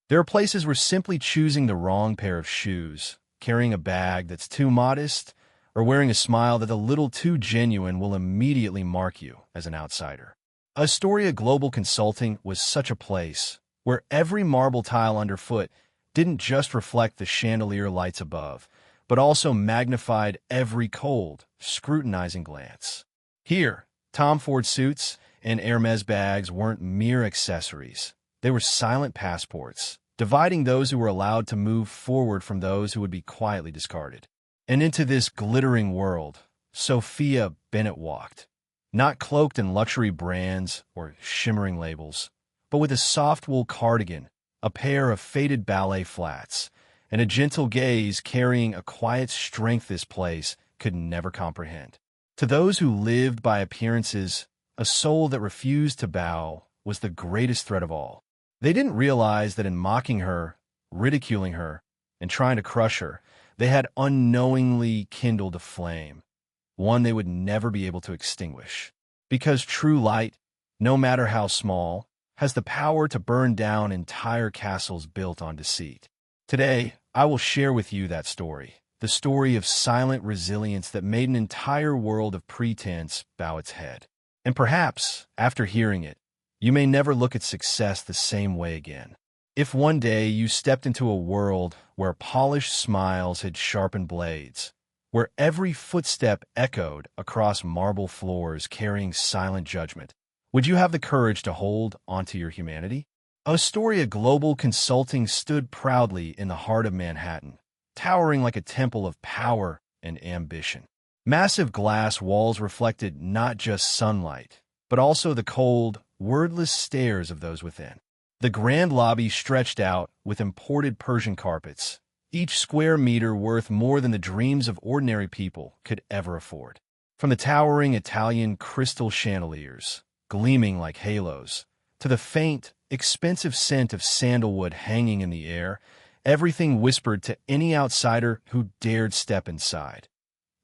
There are places where simply choosing the wrong pair of shoes, carrying a bag that's too modest, or wearing a smile that's a little too genuine will immediately mark you as an outsider. Astoria Global Consulting was such a place where every marble tile underfoot didn't just reflect the chandelier lights above, but also magnified every cold, scrutinizing glance. Here, Tom Ford suits and Hermes bags weren't mere accessories. They were silent passports, dividing those who were allowed to move forward from those who would be quietly discarded. And into this glittering world, Sophia Bennett walked, not cloaked in luxury brands or shimmering labels, but with a soft wool cardigan, a pair of faded ballet flats, and a gentle gaze carrying a quiet strength this place could never comprehend. To those who lived by appearances, a soul that refused to bow was the greatest threat of all. They didn't realize that in mocking her, ridiculing her, and trying to crush her, they had unknowingly kindled a flame, one they would never be able to extinguish. Because true light, no matter how small, has the power to burn down entire castles built on deceit. Today, I will share with you that story, the story of silent resilience that made an entire world of pretense bow its head. And perhaps, after hearing it, you may never look at success the same way again. If one day you stepped into a world where polished smiles had sharpened blades, where every footstep echoed across marble floors carrying silent judgment, would you have the courage to hold onto your humanity? Astoria Global Consulting stood proudly in the heart of Manhattan, towering like a temple of power and ambition. Massive glass walls reflected not just sunlight, but also the cold, wordless stares of those within. The grand lobby stretched out with imported Persian carpets, each square meter worth more than the dreams of ordinary people could ever afford. From the towering Italian crystal chandeliers, gleaming like halos, to the faint, expensive scent of sandalwood hanging in the air, everything whispered to any outsider who dared step inside.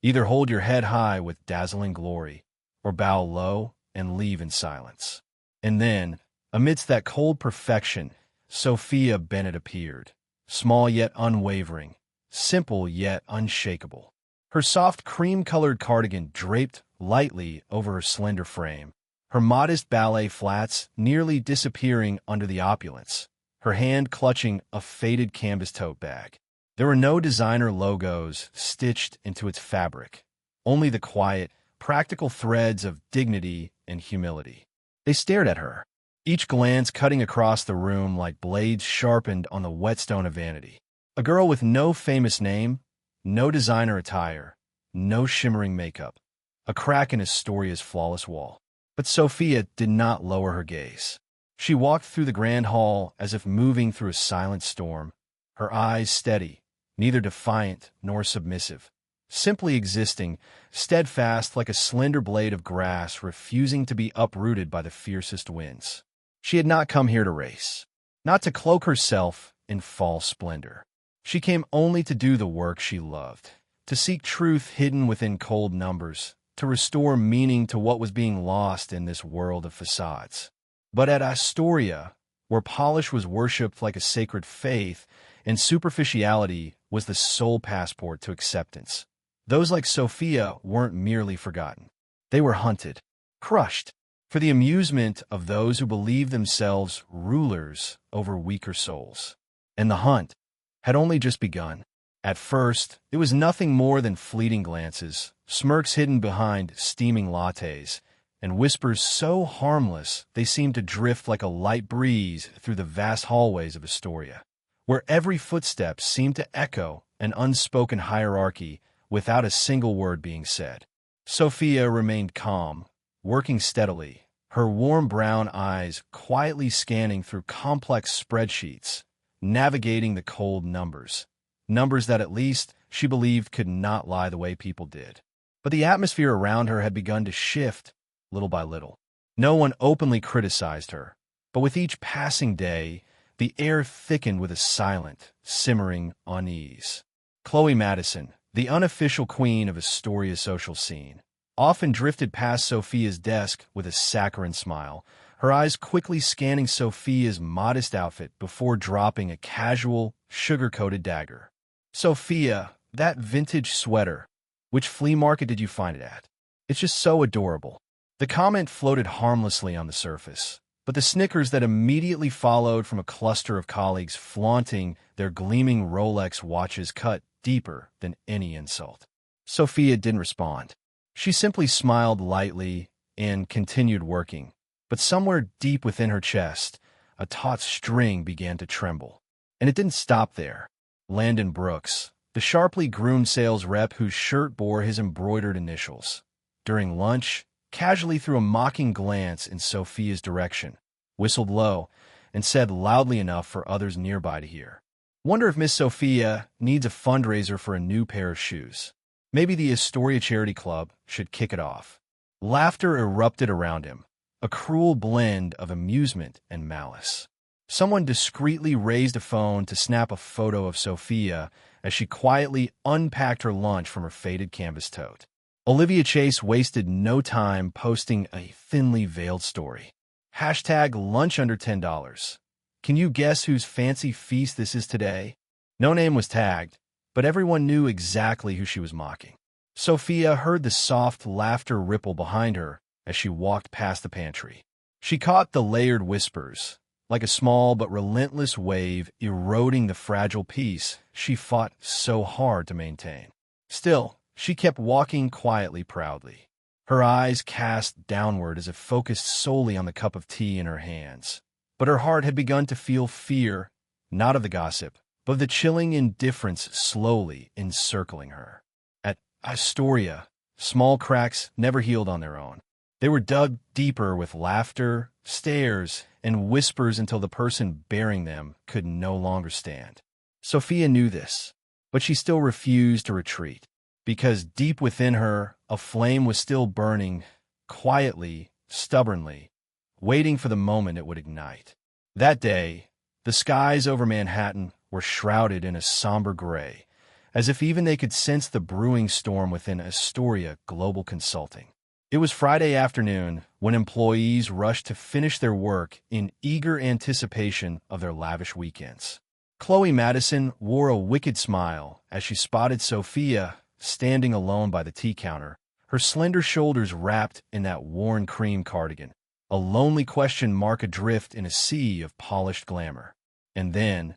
Either hold your head high with dazzling glory, or bow low and leave in silence. And then, amidst that cold perfection, Sophia Bennett appeared, small yet unwavering, simple yet unshakable. Her soft cream-colored cardigan draped lightly over her slender frame, her modest ballet flats nearly disappearing under the opulence, her hand clutching a faded canvas tote bag. There were no designer logos stitched into its fabric, only the quiet, practical threads of dignity and humility. They stared at her, each glance cutting across the room like blades sharpened on the whetstone of vanity. A girl with no famous name, no designer attire, no shimmering makeup, a crack in Astoria's flawless wall. But Sophia did not lower her gaze. She walked through the grand hall as if moving through a silent storm, her eyes steady, neither defiant nor submissive, simply existing, steadfast like a slender blade of grass refusing to be uprooted by the fiercest winds. She had not come here to race, not to cloak herself in false splendor. She came only to do the work she loved, to seek truth hidden within cold numbers, to restore meaning to what was being lost in this world of facades. But at Astoria, where polish was worshipped like a sacred faith and superficiality was the sole passport to acceptance, those like Sophia weren't merely forgotten. They were hunted, crushed, for the amusement of those who believed themselves rulers over weaker souls. And the hunt had only just begun. At first, it was nothing more than fleeting glances, smirks hidden behind steaming lattes, and whispers so harmless they seemed to drift like a light breeze through the vast hallways of Astoria, where every footstep seemed to echo an unspoken hierarchy without a single word being said. Sophia remained calm, working steadily, her warm brown eyes quietly scanning through complex spreadsheets, navigating the cold numbers that at least she believed could not lie the way people did. But the atmosphere around her had begun to shift little by little. No one openly criticized her, but with each passing day, the air thickened with a silent, simmering unease. Chloe Madison, the unofficial queen of Astoria's social scene, often drifted past Sophia's desk with a saccharine smile, her eyes quickly scanning Sophia's modest outfit before dropping a casual, sugar-coated dagger. "Sophia, that vintage sweater. Which flea market did you find it at? It's just so adorable." The comment floated harmlessly on the surface, but the snickers that immediately followed from a cluster of colleagues flaunting their gleaming Rolex watches cut deeper than any insult. Sophia didn't respond. She simply smiled lightly and continued working, but somewhere deep within her chest, a taut string began to tremble. And it didn't stop there. Landon Brooks, the sharply groomed sales rep whose shirt bore his embroidered initials, during lunch, casually threw a mocking glance in Sophia's direction, whistled low, and said loudly enough for others nearby to hear, "Wonder if Miss Sophia needs a fundraiser for a new pair of shoes. Maybe the Astoria Charity Club should kick it off." Laughter erupted around him, a cruel blend of amusement and malice. Someone discreetly raised a phone to snap a photo of Sophia as she quietly unpacked her lunch from her faded canvas tote. Olivia Chase wasted no time posting a thinly veiled story. Hashtag lunch under $10. Can you guess whose fancy feast this is today? No name was tagged, but everyone knew exactly who she was mocking. Sophia heard the soft laughter ripple behind her as she walked past the pantry. She caught the layered whispers, like a small but relentless wave eroding the fragile peace she fought so hard to maintain. Still, she kept walking quietly, proudly, her eyes cast downward as if focused solely on the cup of tea in her hands. But her heart had begun to feel fear, not of the gossip, but of the chilling indifference slowly encircling her. At Astoria, small cracks never healed on their own. They were dug deeper with laughter, stares, and whispers until the person bearing them could no longer stand. Sophia knew this, but she still refused to retreat, because deep within her, a flame was still burning, quietly, stubbornly, waiting for the moment it would ignite. That day, the skies over Manhattan were shrouded in a somber gray, as if even they could sense the brewing storm within Astoria Global Consulting. It was Friday afternoon when employees rushed to finish their work in eager anticipation of their lavish weekends. Chloe Madison wore a wicked smile as she spotted Sophia standing alone by the tea counter, her slender shoulders wrapped in that worn cream cardigan, a lonely question mark adrift in a sea of polished glamour. And then,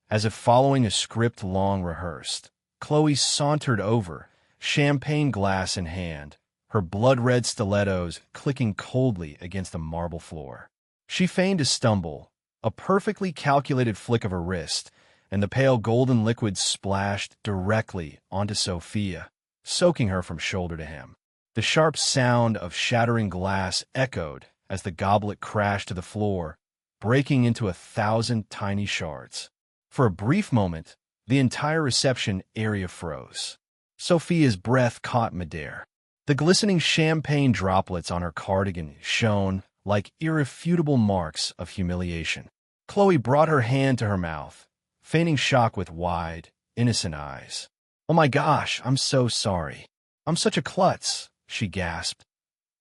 as if following a script long rehearsed, Chloe sauntered over, champagne glass in hand, her blood-red stilettos clicking coldly against the marble floor. She feigned a stumble, a perfectly calculated flick of her wrist, and the pale golden liquid splashed directly onto Sophia, soaking her from shoulder to hem. The sharp sound of shattering glass echoed as the goblet crashed to the floor, breaking into 1,000 tiny shards. For a brief moment, the entire reception area froze. Sophia's breath caught midair. The glistening champagne droplets on her cardigan shone like irrefutable marks of humiliation. Chloe brought her hand to her mouth, feigning shock with wide, innocent eyes. "Oh my gosh, I'm so sorry. I'm such a klutz," she gasped.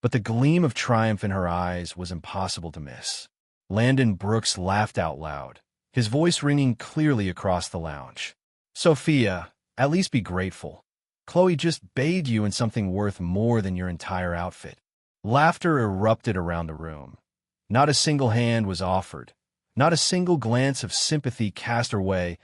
But the gleam of triumph in her eyes was impossible to miss. Landon Brooks laughed out loud, his voice ringing clearly across the lounge. "Sophia, at least be grateful. Chloe just bathed you in something worth more than your entire outfit." Laughter erupted around the room. Not a single hand was offered. Not a single glance of sympathy cast her way,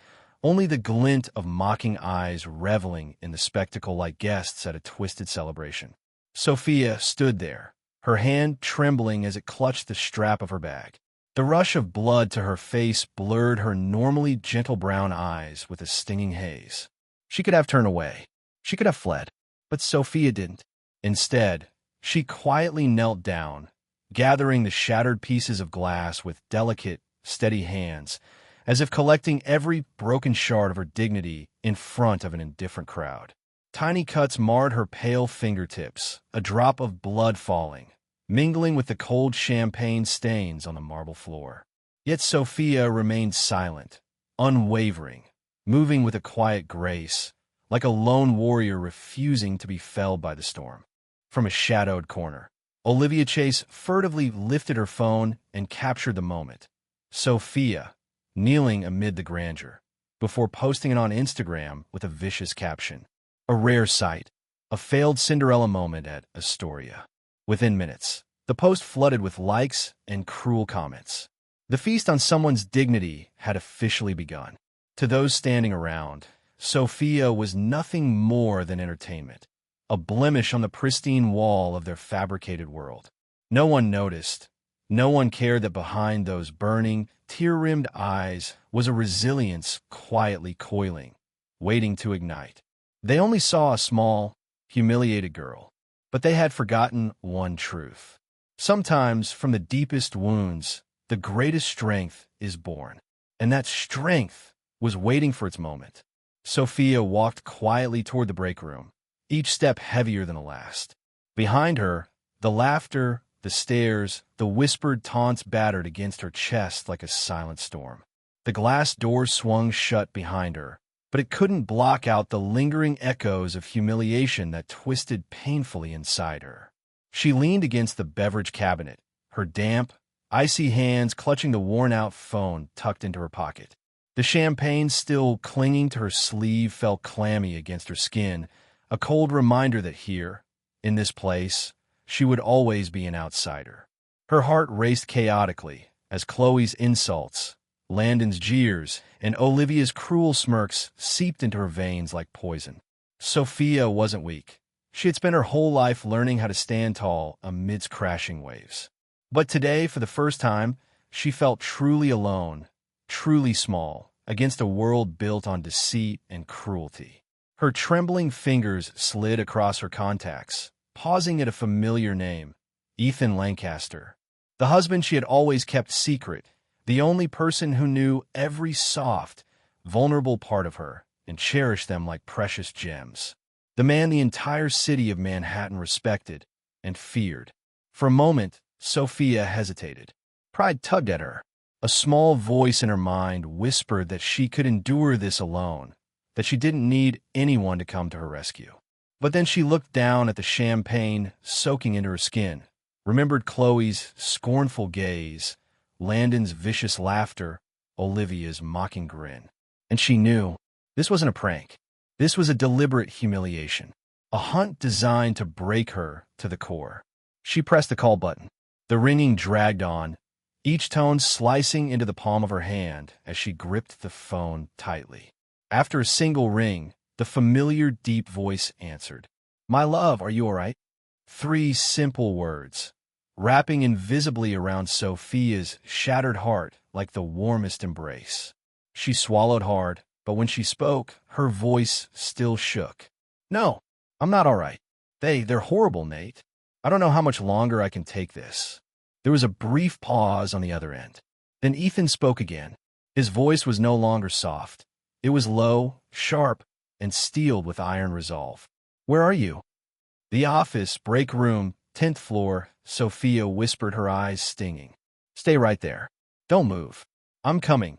only the glint of mocking eyes reveling in the spectacle like guests at a twisted celebration. Sophia stood there, her hand trembling as it clutched the strap of her bag. The rush of blood to her face blurred her normally gentle brown eyes with a stinging haze. She could have turned away. She could have fled, but Sophia didn't. Instead, she quietly knelt down, gathering the shattered pieces of glass with delicate, steady hands, as if collecting every broken shard of her dignity in front of an indifferent crowd. Tiny cuts marred her pale fingertips, a drop of blood falling, mingling with the cold champagne stains on the marble floor. Yet Sophia remained silent, unwavering, moving with a quiet grace, like a lone warrior refusing to be felled by the storm. From a shadowed corner, Olivia Chase furtively lifted her phone and captured the moment. Sophia, kneeling amid the grandeur, before posting it on Instagram with a vicious caption. A rare sight, a failed Cinderella moment at Astoria. Within minutes, the post flooded with likes and cruel comments. The feast on someone's dignity had officially begun. To those standing around, Sophia was nothing more than entertainment, a blemish on the pristine wall of their fabricated world. No one noticed. No one cared that behind those burning, tear-rimmed eyes was a resilience quietly coiling, waiting to ignite. They only saw a small, humiliated girl, but they had forgotten one truth. Sometimes, from the deepest wounds, the greatest strength is born, and that strength was waiting for its moment. Sophia walked quietly toward the break room, each step heavier than the last. Behind her, the laughter, the stares, the whispered taunts battered against her chest like a silent storm. The glass door swung shut behind her, but it couldn't block out the lingering echoes of humiliation that twisted painfully inside her. She leaned against the beverage cabinet, her damp, icy hands clutching the worn-out phone tucked into her pocket. The champagne still clinging to her sleeve felt clammy against her skin, a cold reminder that here, in this place, she would always be an outsider. Her heart raced chaotically as Chloe's insults, Landon's jeers, and Olivia's cruel smirks seeped into her veins like poison. Sophia wasn't weak. She had spent her whole life learning how to stand tall amidst crashing waves. But today, for the first time, she felt truly alone, truly small, against a world built on deceit and cruelty. Her trembling fingers slid across her contacts, pausing at a familiar name, Ethan Lancaster. The husband she had always kept secret, the only person who knew every soft, vulnerable part of her and cherished them like precious gems. The man the entire city of Manhattan respected and feared. For a moment, Sophia hesitated. Pride tugged at her. A small voice in her mind whispered that she could endure this alone, that she didn't need anyone to come to her rescue. But then she looked down at the champagne soaking into her skin, remembered Chloe's scornful gaze, Landon's vicious laughter, Olivia's mocking grin. And she knew this wasn't a prank. This was a deliberate humiliation, a hunt designed to break her to the core. She pressed the call button. The ringing dragged on, each tone slicing into the palm of her hand as she gripped the phone tightly. After a single ring, the familiar deep voice answered. "My love, are you all right?" 3 simple words, wrapping invisibly around Sophia's shattered heart like the warmest embrace. She swallowed hard, but when she spoke, her voice still shook. "No, I'm not all right. They're horrible, Nate. I don't know how much longer I can take this." There was a brief pause on the other end. Then Ethan spoke again. His voice was no longer soft. It was low, sharp, and steeled with iron resolve. "Where are you?" "The office, break room, 10th floor," Sophia whispered, her eyes stinging. "Stay right there. Don't move. I'm coming."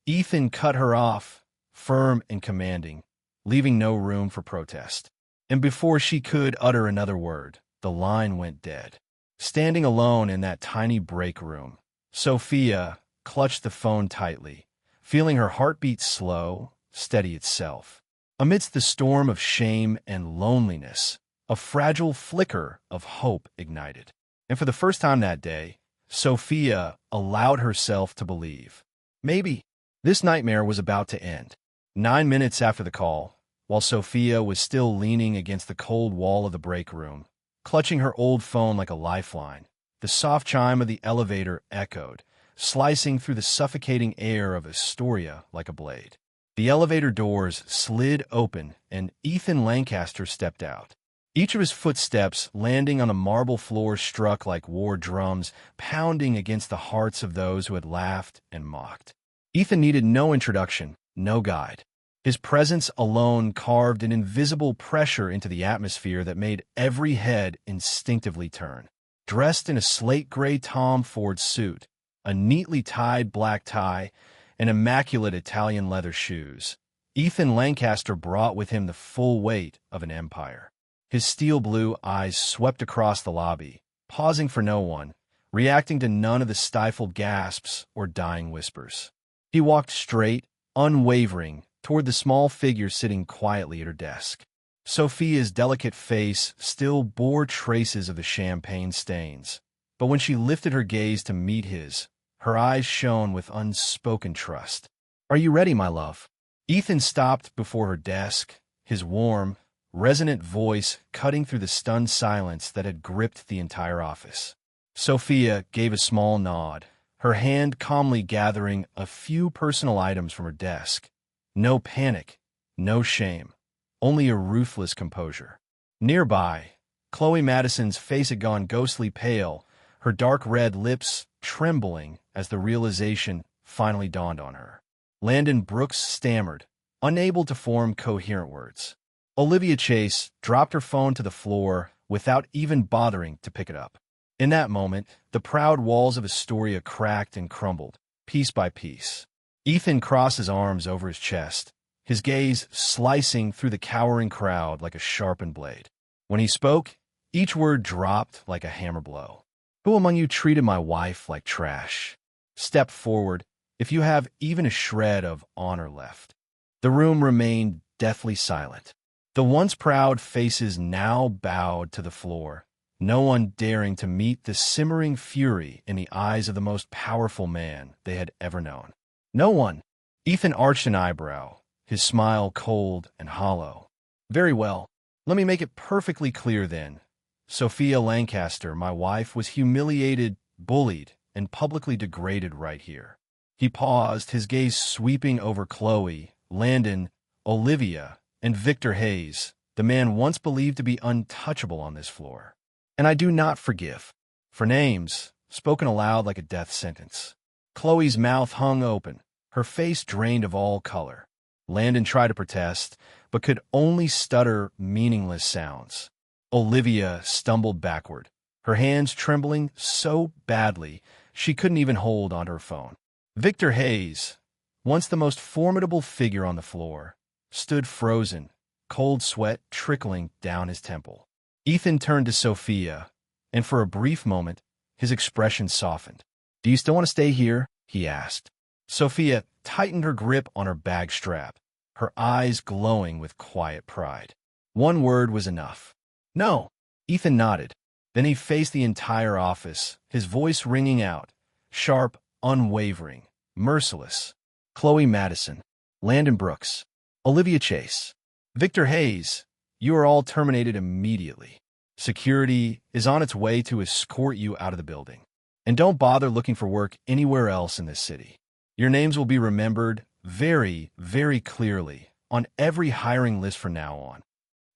Ethan cut her off, firm and commanding, leaving no room for protest. And before she could utter another word, the line went dead. Standing alone in that tiny break room, Sophia clutched the phone tightly, feeling her heartbeat slow, steady itself. Amidst the storm of shame and loneliness, a fragile flicker of hope ignited. And for the first time that day, Sophia allowed herself to believe. Maybe this nightmare was about to end. 9 minutes after the call, while Sophia was still leaning against the cold wall of the break room, clutching her old phone like a lifeline, the soft chime of the elevator echoed, slicing through the suffocating air of Astoria like a blade. The elevator doors slid open, and Ethan Lancaster stepped out. Each of his footsteps landing on a marble floor struck like war drums, pounding against the hearts of those who had laughed and mocked. Ethan needed no introduction, no guide. His presence alone carved an invisible pressure into the atmosphere that made every head instinctively turn. Dressed in a slate-gray Tom Ford suit, a neatly tied black tie, and immaculate Italian leather shoes, Ethan Lancaster brought with him the full weight of an empire. His steel blue eyes swept across the lobby, pausing for no one, reacting to none of the stifled gasps or dying whispers. He walked straight, unwavering, toward the small figure sitting quietly at her desk. Sophia's delicate face still bore traces of the champagne stains, but when she lifted her gaze to meet his, her eyes shone with unspoken trust. "Are you ready, my love?" Ethan stopped before her desk, his warm, resonant voice cutting through the stunned silence that had gripped the entire office. Sophia gave a small nod, her hand calmly gathering a few personal items from her desk. No panic, no shame, only a ruthless composure. Nearby, Chloe Madison's face had gone ghostly pale, her dark red lips trembling as the realization finally dawned on her. Landon Brooks stammered, unable to form coherent words. Olivia Chase dropped her phone to the floor without even bothering to pick it up. In that moment, the proud walls of Astoria cracked and crumbled, piece by piece. Ethan crossed his arms over his chest, his gaze slicing through the cowering crowd like a sharpened blade. When he spoke, each word dropped like a hammer blow. "Who among you treated my wife like trash? Step forward if you have even a shred of honor left." The room remained deathly silent. The once proud faces now bowed to the floor, no one daring to meet the simmering fury in the eyes of the most powerful man they had ever known. No one. Ethan arched an eyebrow, his smile cold and hollow. "Very well. Let me make it perfectly clear then. Sophia Lancaster, my wife, was humiliated, bullied, and publicly degraded right here." He paused, his gaze sweeping over Chloe, Landon, Olivia, and Victor Hayes, the man once believed to be untouchable on this floor. "And I do not forgive." For names, spoken aloud like a death sentence. Chloe's mouth hung open, her face drained of all color. Landon tried to protest, but could only stutter meaningless sounds. Olivia stumbled backward, her hands trembling so badly she couldn't even hold onto her phone. Victor Hayes, once the most formidable figure on the floor, stood frozen, cold sweat trickling down his temple. Ethan turned to Sophia, and for a brief moment, his expression softened. "Do you still want to stay here?" he asked. Sophia tightened her grip on her bag strap, her eyes glowing with quiet pride. One word was enough. "No." Ethan nodded. Then he faced the entire office, his voice ringing out, sharp, unwavering, merciless. "Chloe Madison, Landon Brooks, Olivia Chase, Victor Hayes, you are all terminated immediately. Security is on its way to escort you out of the building. And don't bother looking for work anywhere else in this city. Your names will be remembered very, very clearly on every hiring list from now on."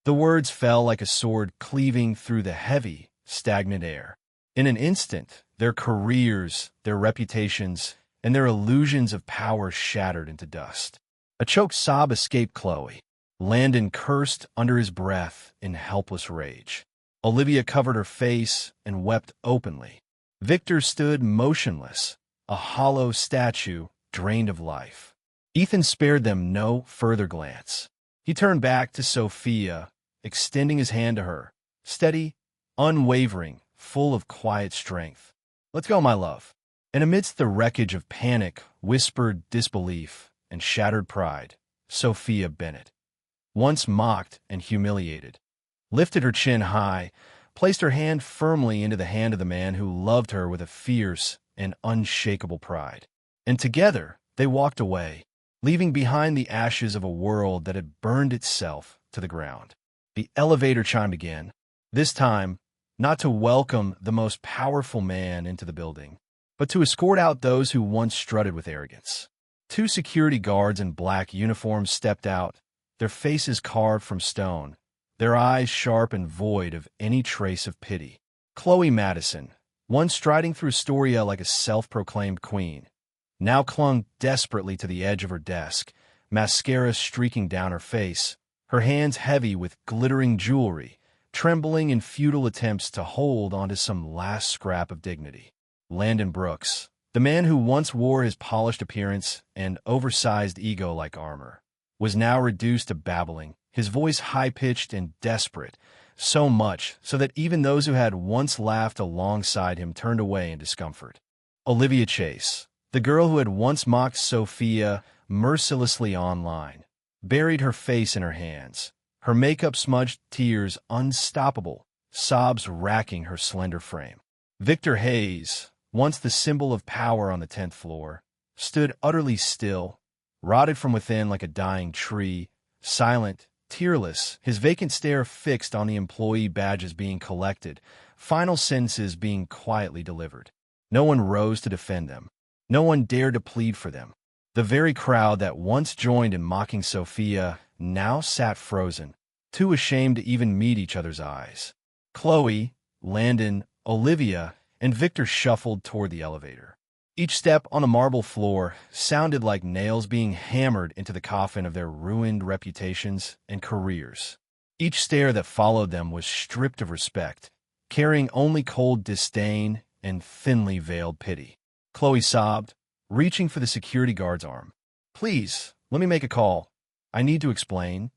The words fell like a sword cleaving through the heavy, stagnant air. In an instant, their careers, their reputations, and their illusions of power shattered into dust. A choked sob escaped Chloe. Landon cursed under his breath in helpless rage. Olivia covered her face and wept openly. Victor stood motionless, a hollow statue drained of life. Ethan spared them no further glance. He turned back to Sophia, extending his hand to her, steady, unwavering, full of quiet strength. "Let's go, my love." And amidst the wreckage of panic, whispered disbelief, and shattered pride, Sophia Bennett, once mocked and humiliated, lifted her chin high, placed her hand firmly into the hand of the man who loved her with a fierce and unshakable pride. And together they walked away, leaving behind the ashes of a world that had burned itself to the ground. The elevator chimed again, this time not to welcome the most powerful man into the building, but to escort out those who once strutted with arrogance. 2 security guards in black uniforms stepped out, their faces carved from stone, their eyes sharp and void of any trace of pity. Chloe Madison, once striding through Astoria like a self-proclaimed queen, now clung desperately to the edge of her desk, mascara streaking down her face, her hands heavy with glittering jewelry, trembling in futile attempts to hold onto some last scrap of dignity. Landon Brooks, the man who once wore his polished appearance and oversized ego like armor, was now reduced to babbling, his voice high-pitched and desperate, so much so that even those who had once laughed alongside him turned away in discomfort. Olivia Chase, the girl who had once mocked Sophia mercilessly online, buried her face in her hands, her makeup-smudged tears unstoppable, sobs racking her slender frame. Victor Hayes, once the symbol of power on the 10th floor, stood utterly still, rotted from within like a dying tree, silent, tearless, his vacant stare fixed on the employee badges being collected, final sentences being quietly delivered. No one rose to defend them. No one dared to plead for them. The very crowd that once joined in mocking Sophia now sat frozen, too ashamed to even meet each other's eyes. Chloe, Landon, Olivia, and Victor shuffled toward the elevator. Each step on the marble floor sounded like nails being hammered into the coffin of their ruined reputations and careers. Each stare that followed them was stripped of respect, carrying only cold disdain and thinly veiled pity. Chloe sobbed, reaching for the security guard's arm. "Please, let me make a call. I need to explain."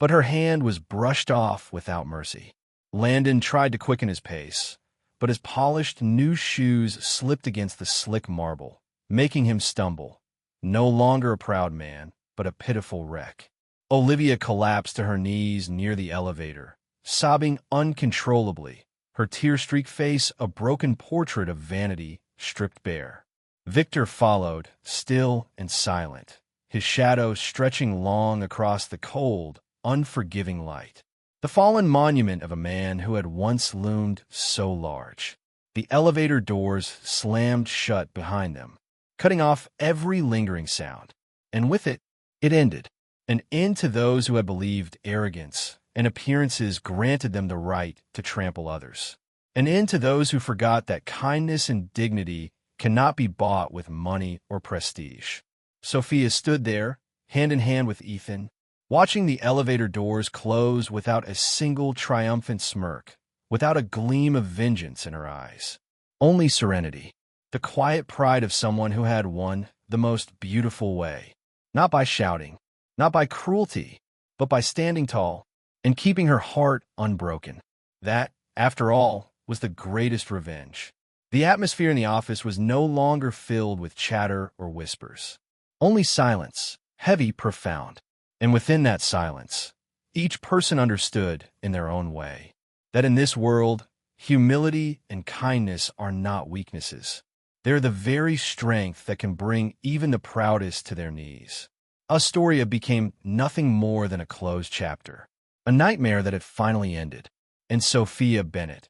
But her hand was brushed off without mercy. Landon tried to quicken his pace, but his polished new shoes slipped against the slick marble, making him stumble, no longer a proud man, but a pitiful wreck. Olivia collapsed to her knees near the elevator, sobbing uncontrollably, her tear-streaked face a broken portrait of vanity stripped bare. Victor followed, still and silent, his shadow stretching long across the cold, unforgiving light. The fallen monument of a man who had once loomed so large. The elevator doors slammed shut behind them, cutting off every lingering sound. And with it, it ended. An end to those who had believed arrogance and appearances granted them the right to trample others. An end to those who forgot that kindness and dignity cannot be bought with money or prestige. Sophia stood there, hand in hand with Ethan, watching the elevator doors close without a single triumphant smirk, without a gleam of vengeance in her eyes. Only serenity, the quiet pride of someone who had won the most beautiful way, not by shouting, not by cruelty, but by standing tall and keeping her heart unbroken. That, after all, was the greatest revenge. The atmosphere in the office was no longer filled with chatter or whispers. Only silence, heavy, profound. And within that silence, each person understood in their own way that in this world, humility and kindness are not weaknesses. They're the very strength that can bring even the proudest to their knees. Astoria became nothing more than a closed chapter, a nightmare that had finally ended. And Sophia Bennett,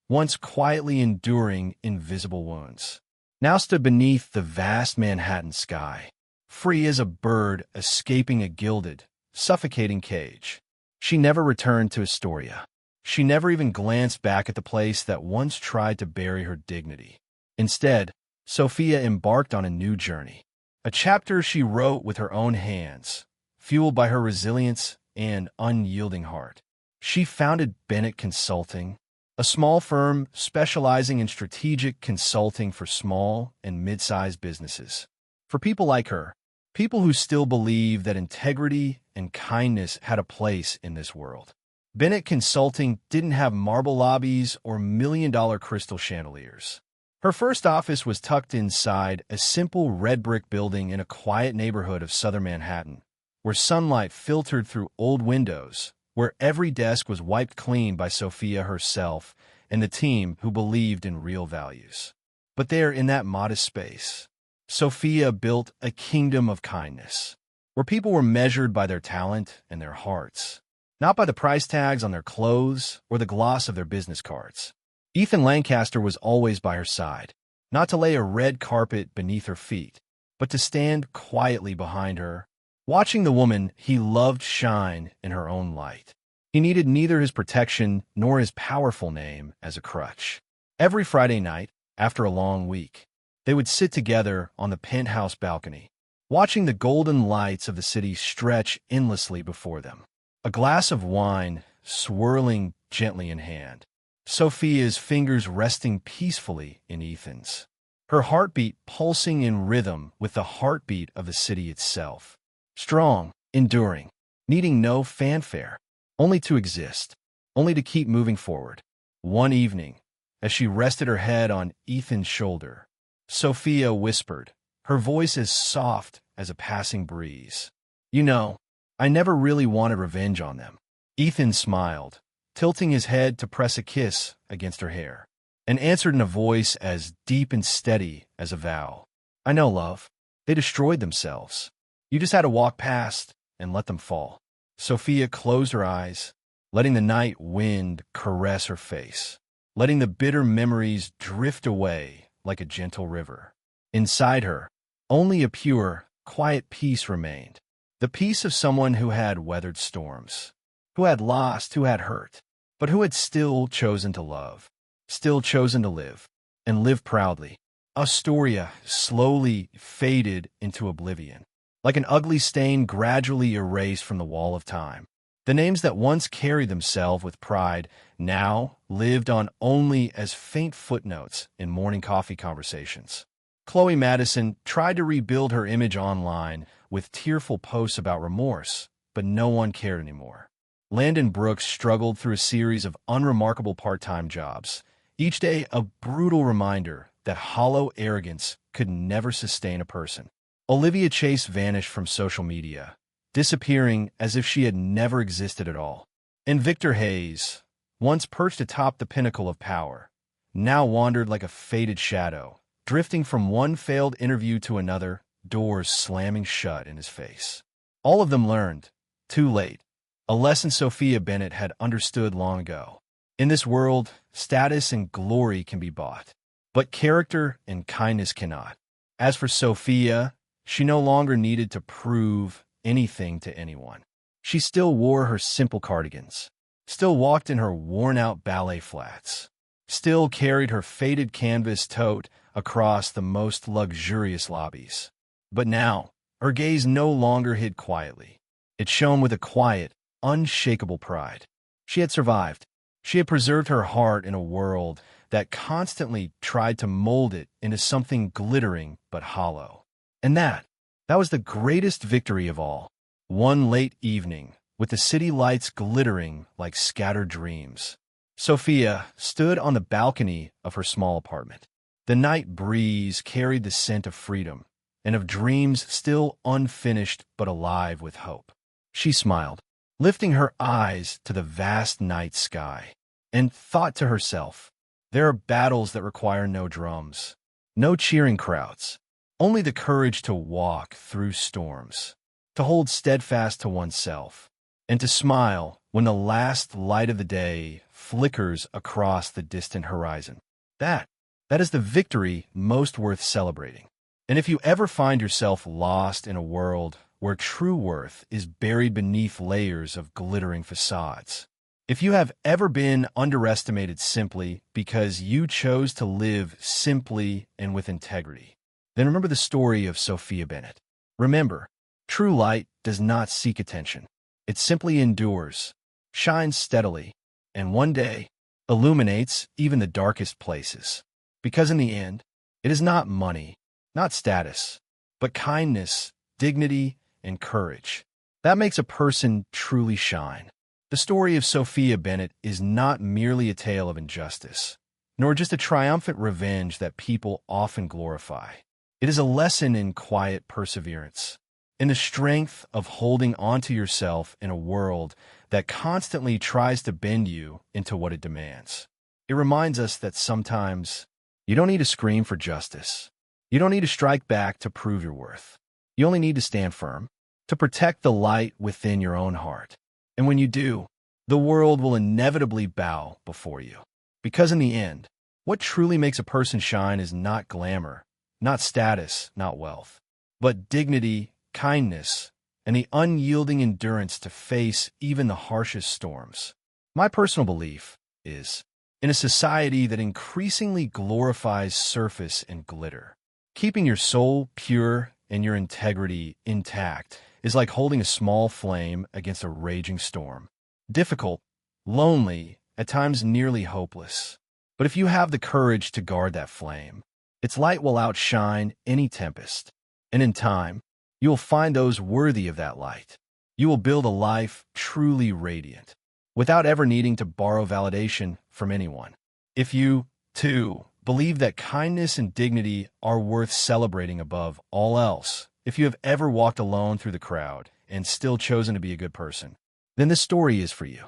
once quietly enduring invisible wounds, now stood beneath the vast Manhattan sky, free as a bird escaping a gilded, suffocating cage. She never returned to Astoria. She never even glanced back at the place that once tried to bury her dignity. Instead, Sophia embarked on a new journey, a chapter she wrote with her own hands, fueled by her resilience and unyielding heart. She founded Bennett Consulting, a small firm specializing in strategic consulting for small and mid-sized businesses. For people like her, people who still believe that integrity and kindness had a place in this world. Bennett Consulting didn't have marble lobbies or million-dollar crystal chandeliers. Her first office was tucked inside a simple red brick building in a quiet neighborhood of southern Manhattan, where sunlight filtered through old windows, where every desk was wiped clean by Sophia herself and the team who believed in real values. But there, in that modest space, Sophia built a kingdom of kindness, where people were measured by their talent and their hearts, not by the price tags on their clothes or the gloss of their business cards. Ethan Lancaster was always by her side, not to lay a red carpet beneath her feet, but to stand quietly behind her, watching the woman he loved shine in her own light. He needed neither his protection nor his powerful name as a crutch. Every Friday night, after a long week, they would sit together on the penthouse balcony, watching the golden lights of the city stretch endlessly before them. A glass of wine swirling gently in hand, Sophia's fingers resting peacefully in Ethan's, her heartbeat pulsing in rhythm with the heartbeat of the city itself. Strong, enduring, needing no fanfare, only to exist, only to keep moving forward. One evening, as she rested her head on Ethan's shoulder, Sophia whispered, her voice as soft as a passing breeze, "You know, I never really wanted revenge on them." Ethan smiled, tilting his head to press a kiss against her hair, and answered in a voice as deep and steady as a vow, "I know, love. They destroyed themselves. You just had to walk past and let them fall." Sophia closed her eyes, letting the night wind caress her face, letting the bitter memories drift away like a gentle river. Inside her, only a pure, quiet peace remained, the peace of someone who had weathered storms, who had lost, who had hurt, but who had still chosen to love, still chosen to live, and live proudly. Astoria slowly faded into oblivion, like an ugly stain gradually erased from the wall of time. The names that once carried themselves with pride now lived on only as faint footnotes in morning coffee conversations. Chloe Madison tried to rebuild her image online with tearful posts about remorse, but no one cared anymore. Landon Brooks struggled through a series of unremarkable part-time jobs, each day a brutal reminder that hollow arrogance could never sustain a person. Olivia Chase vanished from social media, disappearing as if she had never existed at all. And Victor Hayes, once perched atop the pinnacle of power, now wandered like a faded shadow, drifting from one failed interview to another, doors slamming shut in his face. All of them learned, too late, a lesson Sophia Bennett had understood long ago. In this world, status and glory can be bought, but character and kindness cannot. As for Sophia, she no longer needed to prove anything to anyone. She still wore her simple cardigans, still walked in her worn-out ballet flats, still carried her faded canvas tote across the most luxurious lobbies. But now, her gaze no longer hid quietly. It shone with a quiet, unshakable pride. She had survived. She had preserved her heart in a world that constantly tried to mold it into something glittering but hollow. And that was the greatest victory of all. One late evening, with the city lights glittering like scattered dreams, Sophia stood on the balcony of her small apartment. The night breeze carried the scent of freedom and of dreams still unfinished but alive with hope. She smiled, lifting her eyes to the vast night sky, and thought to herself, there are battles that require no drums, no cheering crowds, only the courage to walk through storms, to hold steadfast to oneself, and to smile when the last light of the day flickers across the distant horizon. That is the victory most worth celebrating. And if you ever find yourself lost in a world where true worth is buried beneath layers of glittering facades, if you have ever been underestimated simply because you chose to live simply and with integrity, then remember the story of Sophia Bennett. Remember, true light does not seek attention. It simply endures, shines steadily, and one day illuminates even the darkest places. Because in the end, it is not money, not status, but kindness, dignity, and courage that makes a person truly shine. The story of Sophia Bennett is not merely a tale of injustice, nor just a triumphant revenge that people often glorify. It is a lesson in quiet perseverance, in the strength of holding onto yourself in a world that constantly tries to bend you into what it demands. It reminds us that sometimes you don't need to scream for justice. You don't need to strike back to prove your worth. You only need to stand firm, to protect the light within your own heart. And when you do, the world will inevitably bow before you. Because in the end, what truly makes a person shine is not glamour, not status, not wealth, but dignity, kindness, and the unyielding endurance to face even the harshest storms. My personal belief is, in a society that increasingly glorifies surface and glitter, keeping your soul pure and your integrity intact is like holding a small flame against a raging storm. Difficult, lonely, at times nearly hopeless. But if you have the courage to guard that flame, its light will outshine any tempest. And in time, you will find those worthy of that light. You will build a life truly radiant, without ever needing to borrow validation from anyone. If you, too, believe that kindness and dignity are worth celebrating above all else, if you have ever walked alone through the crowd and still chosen to be a good person, then this story is for you.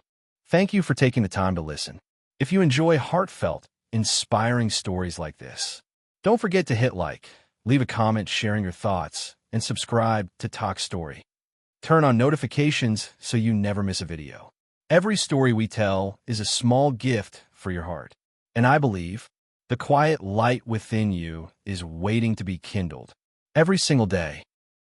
Thank you for taking the time to listen. If you enjoy heartfelt, inspiring stories like this, don't forget to hit like, leave a comment sharing your thoughts, and subscribe to Toch Story. Turn on notifications so you never miss a video. Every story we tell is a small gift for your heart. And I believe the quiet light within you is waiting to be kindled every single day.